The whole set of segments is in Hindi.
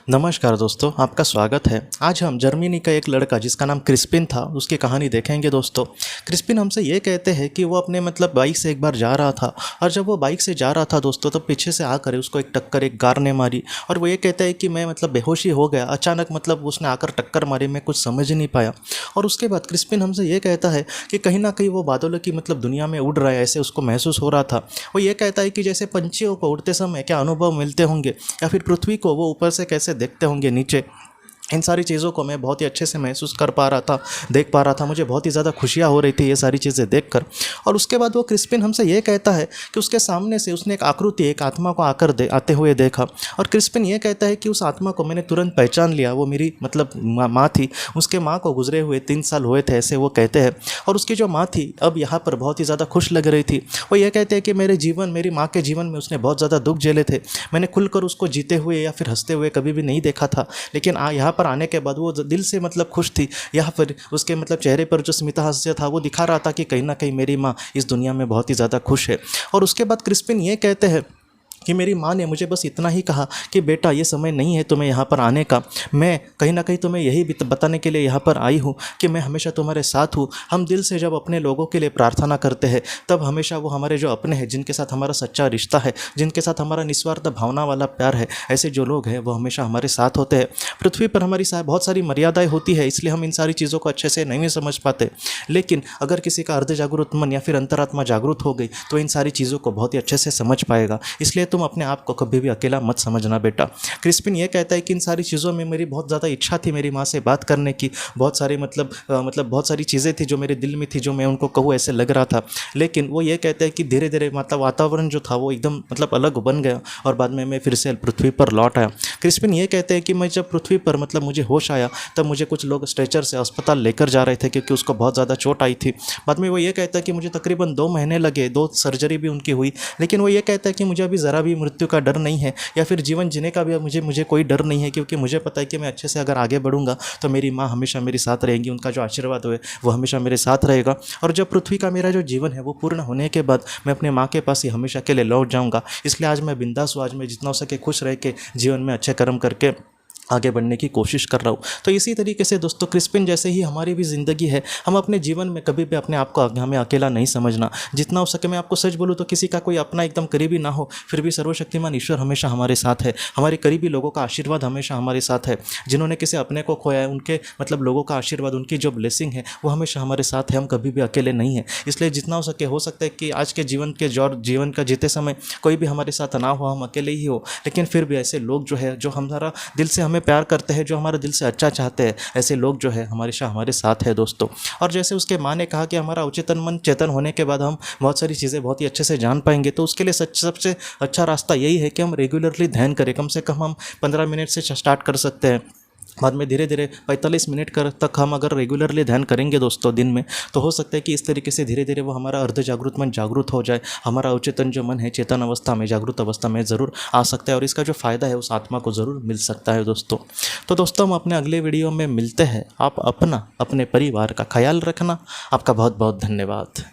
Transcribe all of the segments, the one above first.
नमस्कार दोस्तों, आपका स्वागत है। आज हम जर्मनी का एक लड़का जिसका नाम क्रिस्पिन था उसकी कहानी देखेंगे। दोस्तों, क्रिस्पिन हमसे ये कहते हैं कि वो अपने बाइक से एक बार जा रहा था, और जब वो बाइक से जा रहा था दोस्तों, तब पीछे से आकर उसको एक टक्कर एक कार ने मारी। और वो ये कहता है कि मैं बेहोशी हो गया अचानक, उसने आकर टक्कर मारी, मैं कुछ समझ नहीं पाया। और उसके बाद क्रिस्पिन हमसे ये कहता है कि कहीं ना कहीं वो बादलों की दुनिया में उड़ रहा है, ऐसे उसको महसूस हो रहा था। वो ये कहता है कि जैसे पंछियों को उड़ते समय क्या अनुभव मिलते होंगे, या फिर पृथ्वी को वो ऊपर से कैसे देखते होंगे नीचे, इन सारी चीज़ों को मैं बहुत ही अच्छे से महसूस कर पा रहा था, देख पा रहा था। मुझे बहुत ही ज़्यादा खुशियाँ हो रही थी ये सारी चीज़ें देखकर। और उसके बाद वो क्रिस्पिन हमसे ये कहता है कि उसके सामने से उसने एक आकृति, एक आत्मा को आते हुए देखा। और क्रिस्पिन ये कहता है कि उस आत्मा को मैंने तुरंत पहचान लिया, वो मेरी माँ थी। उसके माँ को गुजरे हुए 3 साल हुए थे, ऐसे वो कहते हैं। और उसकी जो माँ थी अब यहाँ पर बहुत ही ज़्यादा खुश लग रही थी। वो ये कहते हैं कि मेरी माँ के जीवन में उसने बहुत ज़्यादा दुख झेले थे। मैंने खुलकर उसको जीते हुए या फिर हंसते हुए कभी भी नहीं देखा था, लेकिन यहाँ पर आने के बाद वो दिल से खुश थी। यहाँ पर उसके चेहरे पर जो स्मित हास्य था वो दिखा रहा था कि कहीं ना कहीं मेरी माँ इस दुनिया में बहुत ही ज़्यादा खुश है। और उसके बाद क्रिस्पिन ये कहते हैं कि मेरी माँ ने मुझे बस इतना ही कहा कि बेटा, ये समय नहीं है तुम्हें यहाँ पर आने का। मैं कहीं ना कहीं तुम्हें यही बताने के लिए यहाँ पर आई हूँ कि मैं हमेशा तुम्हारे साथ हूँ। हम दिल से जब अपने लोगों के लिए प्रार्थना करते हैं, तब हमेशा वो हमारे जो अपने हैं, जिनके साथ हमारा सच्चा रिश्ता है, जिनके साथ हमारा निस्वार्थ भावना वाला प्यार है, ऐसे जो लोग हैं वो हमेशा हमारे साथ होते हैं। पृथ्वी पर हमारी बहुत सारी मर्यादाएँ होती है, इसलिए हम इन सारी चीज़ों को अच्छे से नहीं समझ पाते। लेकिन अगर किसी का अर्ध जागरूक मन या फिर अंतरात्मा जागरूक हो गई तो इन सारी चीज़ों को बहुत ही अच्छे से समझ पाएगा। इसलिए तुम अपने आप को कभी भी अकेला मत समझना बेटा। क्रिस्पिन ये कहता है कि इन सारी चीज़ों में मेरी बहुत ज़्यादा इच्छा थी मेरी माँ से बात करने की। बहुत सारी बहुत सारी चीज़ें थी जो मेरे दिल में थी, जो मैं उनको कहूँ ऐसे लग रहा था। लेकिन वो ये कहता है कि धीरे धीरे वातावरण जो था वो एकदम अलग बन गया, और बाद में मैं फिर से पृथ्वी पर लौट आया। क्रिस्पिन ये कहते हैं कि मैं जब पृथ्वी पर मुझे होश आया, तब मुझे कुछ लोग स्ट्रेचर से अस्पताल लेकर जा रहे थे, क्योंकि उसको बहुत ज़्यादा चोट आई थी। बाद में वो ये कहता है कि मुझे तकरीबन 2 महीने लगे, 2 सर्जरी भी उनकी हुई। लेकिन वो ये कहता है कि मुझे अभी ज़रा भी मृत्यु का डर नहीं है, या फिर जीवन जीने का भी मुझे कोई डर नहीं है, क्योंकि मुझे पता है कि मैं अच्छे से अगर आगे बढ़ूंगा तो मेरी माँ हमेशा मेरे साथ रहेंगी। उनका जो आशीर्वाद है वो हमेशा मेरे साथ रहेगा। और जब पृथ्वी का मेरा जो जीवन है वो पूर्ण होने के बाद मैं अपने माँ के पास ही हमेशा के लिए लौट जाऊँगा। इसलिए आज मैं बिंदास हूँ, आज मैं जितना हो सके खुश रह के जीवन में अच्छे कर्म करके आगे बढ़ने की कोशिश कर रहा हूँ। तो इसी तरीके से दोस्तों, क्रिस्पिन जैसे ही हमारी भी ज़िंदगी है। हम अपने जीवन में कभी भी अपने आप को हमें अकेला नहीं समझना। जितना हो सके, मैं आपको सच बोलूँ तो किसी का कोई अपना एकदम करीबी ना हो, फिर भी सर्वशक्तिमान ईश्वर हमेशा हमारे साथ है। हमारे करीबी लोगों का आशीर्वाद हमेशा हमारे साथ है। जिन्होंने किसी अपने को खोया है, उनके लोगों का आशीर्वाद, उनकी जो ब्लेसिंग है वो हमेशा हमारे साथ है। हम कभी भी अकेले नहीं हैं। इसलिए जितना हो सकता है कि आज के जीवन का जीते समय कोई भी हमारे साथ ना हो, हम अकेले ही हो, लेकिन फिर भी ऐसे लोग जो है, जो हमारा दिल से हमें प्यार करते हैं, जो हमारे दिल से अच्छा चाहते हैं, ऐसे लोग जो है हमेशा हमारे साथ है दोस्तों। और जैसे उसके माँ ने कहा कि हमारा अवचेतन मन चेतन होने के बाद हम बहुत सारी चीज़ें बहुत ही अच्छे से जान पाएंगे, तो उसके लिए सबसे अच्छा रास्ता यही है कि हम रेगुलरली ध्यान करें। कम से कम हम 15 मिनट से स्टार्ट कर सकते हैं, बाद में धीरे धीरे 45 मिनट तक हम अगर रेगुलरली ध्यान करेंगे दोस्तों दिन में, तो हो सकता है कि इस तरीके से धीरे धीरे वो हमारा अर्ध जागृत मन जागृत हो जाए। हमारा अवचेतन जो मन है चेतन अवस्था में, जागृत अवस्था में ज़रूर आ सकता है, और इसका जो फ़ायदा है उस आत्मा को ज़रूर मिल सकता है दोस्तों। तो दोस्तों, हम अपने अगले वीडियो में मिलते हैं। आप अपने परिवार का ख्याल रखना। आपका बहुत बहुत धन्यवाद।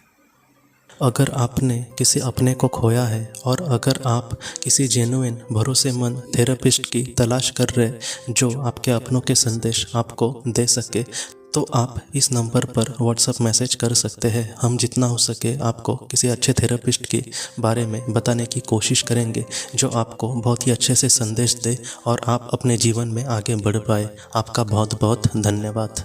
अगर आपने किसी अपने को खोया है, और अगर आप किसी जेन्युइन भरोसेमंद थेरेपिस्ट की तलाश कर रहे जो आपके अपनों के संदेश आपको दे सके, तो आप इस नंबर पर व्हाट्सएप मैसेज कर सकते हैं। हम जितना हो सके आपको किसी अच्छे थेरेपिस्ट के बारे में बताने की कोशिश करेंगे, जो आपको बहुत ही अच्छे से संदेश दे और आप अपने जीवन में आगे बढ़ पाए। आपका बहुत बहुत धन्यवाद।